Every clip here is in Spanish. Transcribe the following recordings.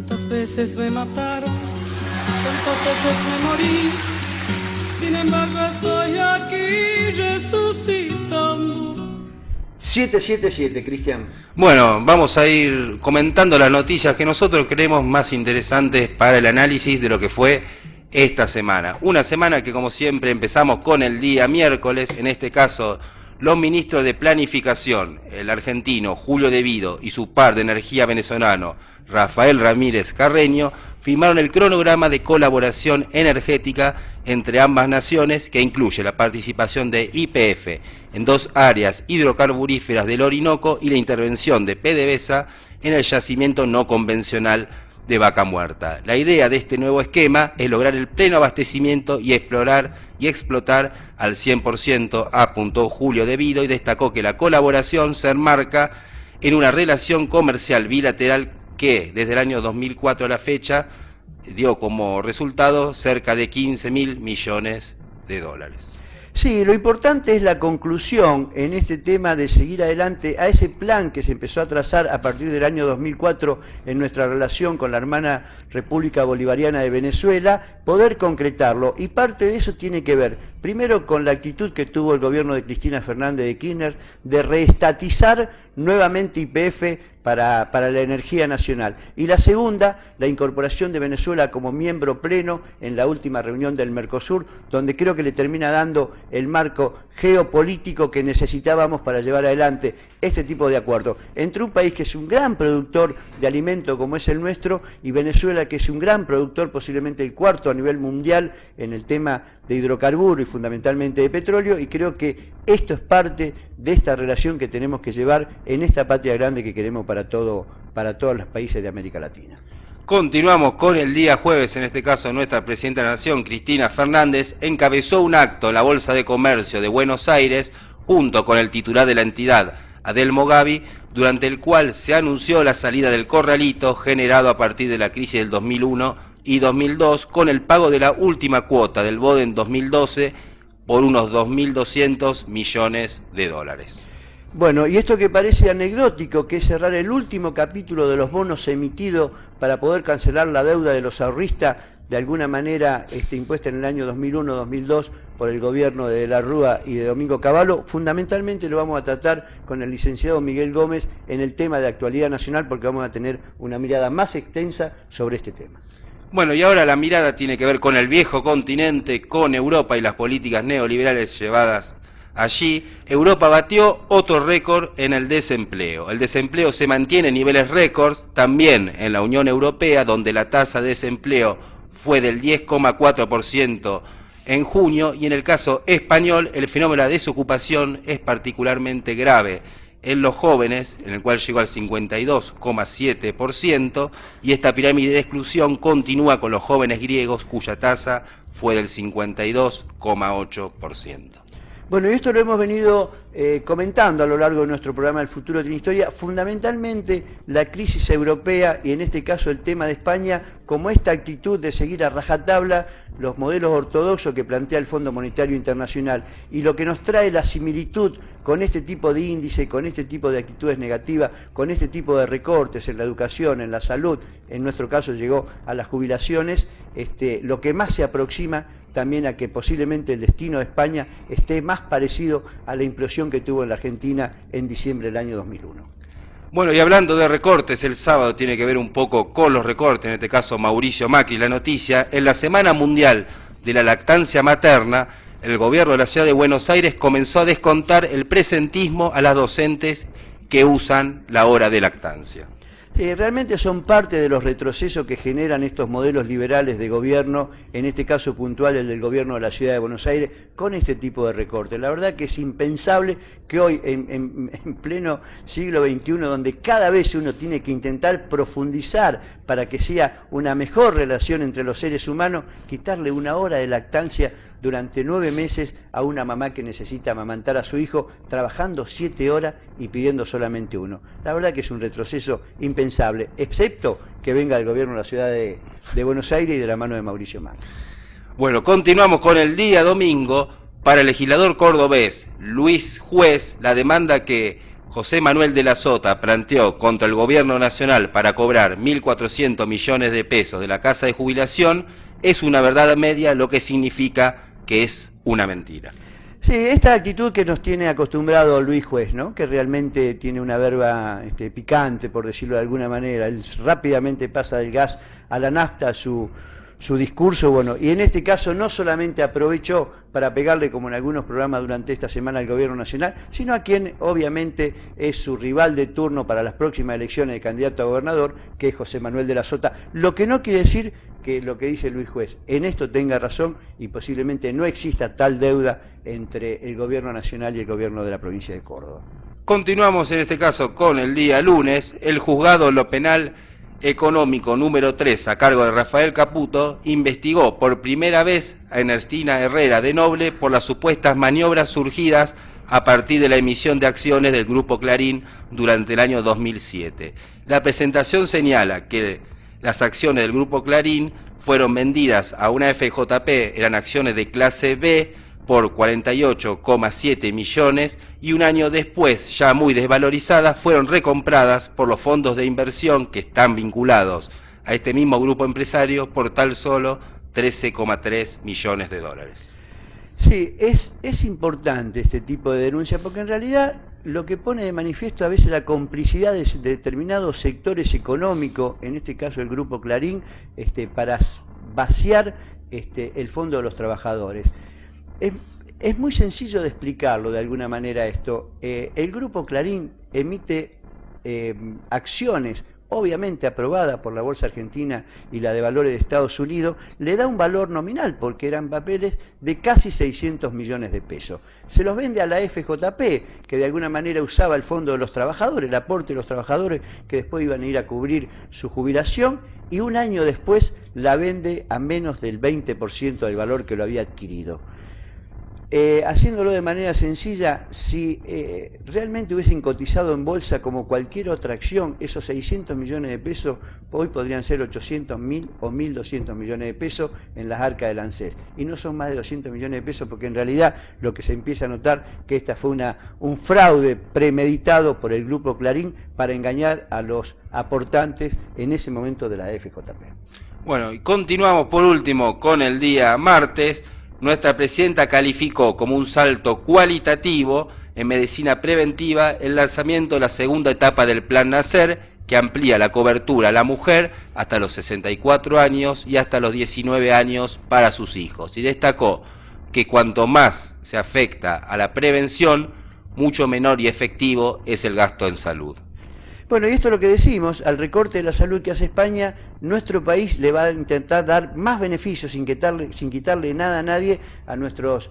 Tantas veces me mataron, tantas veces me morí, sin embargo estoy aquí resucitando. 777, Cristian. Bueno, vamos a ir comentando las noticias que nosotros creemos más interesantes para el análisis de lo que fue esta semana. Una semana que, como siempre, empezamos con el día miércoles, en este caso los ministros de Planificación, el argentino Julio De Vido y su par de energía venezolano, Rafael Ramírez Carreño, firmaron el cronograma de colaboración energética entre ambas naciones, que incluye la participación de YPF en 2 áreas hidrocarburíferas del Orinoco y la intervención de PDVSA en el yacimiento no convencional de Vaca Muerta. La idea de este nuevo esquema es lograr el pleno abastecimiento y explorar y explotar al 100%, apuntó Julio De Vido, y destacó que la colaboración se enmarca en una relación comercial bilateral que desde el año 2004 a la fecha dio como resultado cerca de 15.000 millones de dólares. Sí, lo importante es la conclusión en este tema de seguir adelante a ese plan que se empezó a trazar a partir del año 2004 en nuestra relación con la hermana República Bolivariana de Venezuela, poder concretarlo. Y parte de eso tiene que ver, primero, con la actitud que tuvo el gobierno de Cristina Fernández de Kirchner de reestatizar nuevamente YPF para la energía nacional. Y la segunda, la incorporación de Venezuela como miembro pleno en la última reunión del Mercosur, donde creo que le termina dando el marco geopolítico que necesitábamos para llevar adelante este tipo de acuerdos entre un país que es un gran productor de alimento como es el nuestro y Venezuela, que es un gran productor, posiblemente el 4º a nivel mundial en el tema de hidrocarburos y fundamentalmente de petróleo, y creo que esto es parte de esta relación que tenemos que llevar en esta patria grande que queremos para todos los países de América Latina. Continuamos con el día jueves, en este caso nuestra presidenta de la Nación, Cristina Fernández, encabezó un acto en la Bolsa de Comercio de Buenos Aires, junto con el titular de la entidad, Adelmo Gavi, durante el cual se anunció la salida del corralito generado a partir de la crisis del 2001 y 2002, con el pago de la última cuota del BODE en 2012 por unos 2.200 millones de dólares. Bueno, y esto que parece anecdótico, que es cerrar el último capítulo de los bonos emitidos para poder cancelar la deuda de los ahorristas, de alguna manera impuesta en el año 2001-2002 por el gobierno de De la Rúa y de Domingo Cavallo, fundamentalmente lo vamos a tratar con el licenciado Miguel Gómez en el tema de actualidad nacional, porque vamos a tener una mirada más extensa sobre este tema. Bueno, y ahora la mirada tiene que ver con el viejo continente, con Europa y las políticas neoliberales llevadas allí. Europa batió otro récord en el desempleo. El desempleo se mantiene en niveles récords, también en la Unión Europea, donde la tasa de desempleo fue del 10,4% en junio, y en el caso español el fenómeno de la desocupación es particularmente grave en los jóvenes, en el cual llegó al 52,7%, y esta pirámide de exclusión continúa con los jóvenes griegos, cuya tasa fue del 52,8%. Bueno, y esto lo hemos venido comentando a lo largo de nuestro programa El Futuro Tiene Historia, fundamentalmente la crisis europea y en este caso el tema de España, como esta actitud de seguir a rajatabla los modelos ortodoxos que plantea el Fondo Monetario Internacional, y lo que nos trae la similitud con este tipo de índice, con este tipo de actitudes negativas, con este tipo de recortes en la educación, en la salud, en nuestro caso llegó a las jubilaciones, lo que más se aproxima también a que posiblemente el destino de España esté más parecido a la implosión que tuvo en la Argentina en diciembre del año 2001. Bueno, y hablando de recortes, el sábado tiene que ver un poco con los recortes, en este caso Mauricio Macri, la noticia. En la Semana Mundial de la Lactancia Materna, el gobierno de la ciudad de Buenos Aires comenzó a descontar el presentismo a las docentes que usan la hora de lactancia. Realmente son parte de los retrocesos que generan estos modelos liberales de gobierno, en este caso puntual el del gobierno de la Ciudad de Buenos Aires, con este tipo de recortes. La verdad que es impensable que hoy, en pleno siglo XXI, donde cada vez uno tiene que intentar profundizar para que sea una mejor relación entre los seres humanos, quitarle una hora de lactancia durante 9 meses a una mamá que necesita amamantar a su hijo, trabajando 7 horas y pidiendo solamente 1. La verdad que es un retroceso impensable, excepto que venga del gobierno de la ciudad de Buenos Aires y de la mano de Mauricio Macri. Bueno, continuamos con el día domingo. Para el legislador cordobés Luis Juez, la demanda que José Manuel de la Sota planteó contra el gobierno nacional para cobrar 1.400 millones de pesos de la casa de jubilación es una verdad media, lo que significa que es una mentira. Sí, esta actitud que nos tiene acostumbrado Luis Juez, ¿no? Que realmente tiene una verba picante, por decirlo de alguna manera. Él rápidamente pasa del gas a la nafta su discurso, bueno, y en este caso no solamente aprovechó para pegarle, como en algunos programas durante esta semana, al gobierno nacional, sino a quien obviamente es su rival de turno para las próximas elecciones de candidato a gobernador, que es José Manuel de la Sota, lo que no quiere decir que lo que dice Luis Juez en esto tenga razón y posiblemente no exista tal deuda entre el gobierno nacional y el gobierno de la provincia de Córdoba. Continuamos en este caso con el día lunes. El juzgado en lo penal económico número 3 a cargo de Rafael Caputo investigó por primera vez a Ernestina Herrera de Noble por las supuestas maniobras surgidas a partir de la emisión de acciones del Grupo Clarín durante el año 2007. La presentación señala que las acciones del Grupo Clarín fueron vendidas a una FJP, eran acciones de clase B, por 48,7 millones y un año después, ya muy desvalorizadas, fueron recompradas por los fondos de inversión que están vinculados a este mismo grupo empresario por tan solo 13,3 millones de dólares. Sí, es importante este tipo de denuncia porque en realidad lo que pone de manifiesto a veces la complicidad de determinados sectores económicos, en este caso el Grupo Clarín, para vaciar el fondo de los trabajadores. Es muy sencillo de explicarlo de alguna manera esto. El Grupo Clarín emite acciones, obviamente aprobada por la Bolsa Argentina y la de Valores de Estados Unidos, le da un valor nominal, porque eran papeles de casi 600 millones de pesos. Se los vende a la FJP, que de alguna manera usaba el fondo de los trabajadores, el aporte de los trabajadores, que después iban a ir a cubrir su jubilación, y un año después la vende a menos del 20% del valor que lo había adquirido. Haciéndolo de manera sencilla, si realmente hubiesen cotizado en bolsa como cualquier otra acción, esos 600 millones de pesos hoy podrían ser 800.000 o 1.200 millones de pesos en las arcas del ANSES. Y no son más de 200 millones de pesos porque en realidad lo que se empieza a notar que esta fue un fraude premeditado por el Grupo Clarín para engañar a los aportantes en ese momento de la FJP. Bueno, y continuamos por último con el día martes. Nuestra presidenta calificó como un salto cualitativo en medicina preventiva el lanzamiento de la segunda etapa del Plan Nacer, que amplía la cobertura a la mujer hasta los 64 años y hasta los 19 años para sus hijos. Y destacó que cuanto más se afecta a la prevención, mucho menor y efectivo es el gasto en salud. Bueno, y esto es lo que decimos, al recorte de la salud que hace España, nuestro país le va a intentar dar más beneficios sin quitarle nada a nadie a nuestros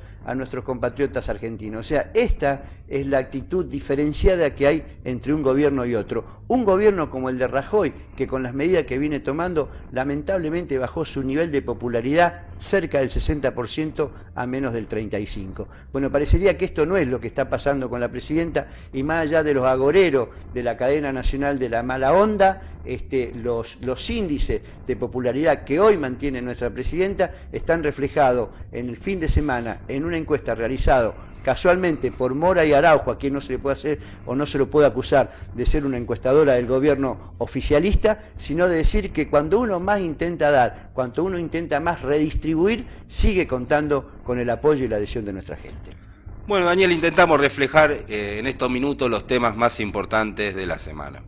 compatriotas argentinos. O sea, esta es la actitud diferenciada que hay entre un gobierno y otro. Un gobierno como el de Rajoy, que con las medidas que viene tomando, lamentablemente bajó su nivel de popularidad cerca del 60% a menos del 35%. Bueno, parecería que esto no es lo que está pasando con la presidenta, y más allá de los agoreros de la cadena nacional de la mala onda, los índices de popularidad que hoy mantiene nuestra presidenta están reflejados en el fin de semana en una encuesta realizada casualmente por Mora y Araujo, a quien no se le puede hacer o no se lo puede acusar de ser una encuestadora del gobierno oficialista, sino de decir que cuando uno más intenta dar, cuando uno intenta más redistribuir, sigue contando con el apoyo y la adhesión de nuestra gente. Bueno, Daniel, intentamos reflejar en estos minutos los temas más importantes de la semana.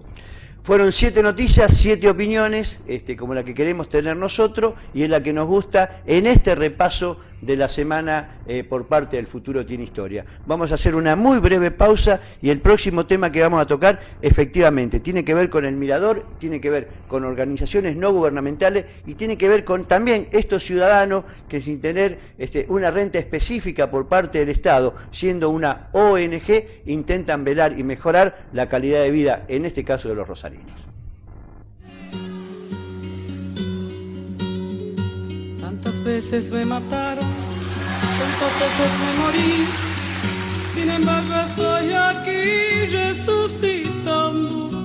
Fueron 7 noticias, 7 opiniones, como la que queremos tener nosotros, y es la que nos gusta en este repaso de la semana por parte del Futuro Tiene Historia. Vamos a hacer una muy breve pausa y el próximo tema que vamos a tocar efectivamente tiene que ver con el Mirador, tiene que ver con organizaciones no gubernamentales y tiene que ver con también estos ciudadanos que sin tener una renta específica por parte del Estado, siendo una ONG, intentan velar y mejorar la calidad de vida, en este caso de los rosarinos. Tantas veces me mataron, tantas veces me morí, sin embargo estoy aquí resucitando.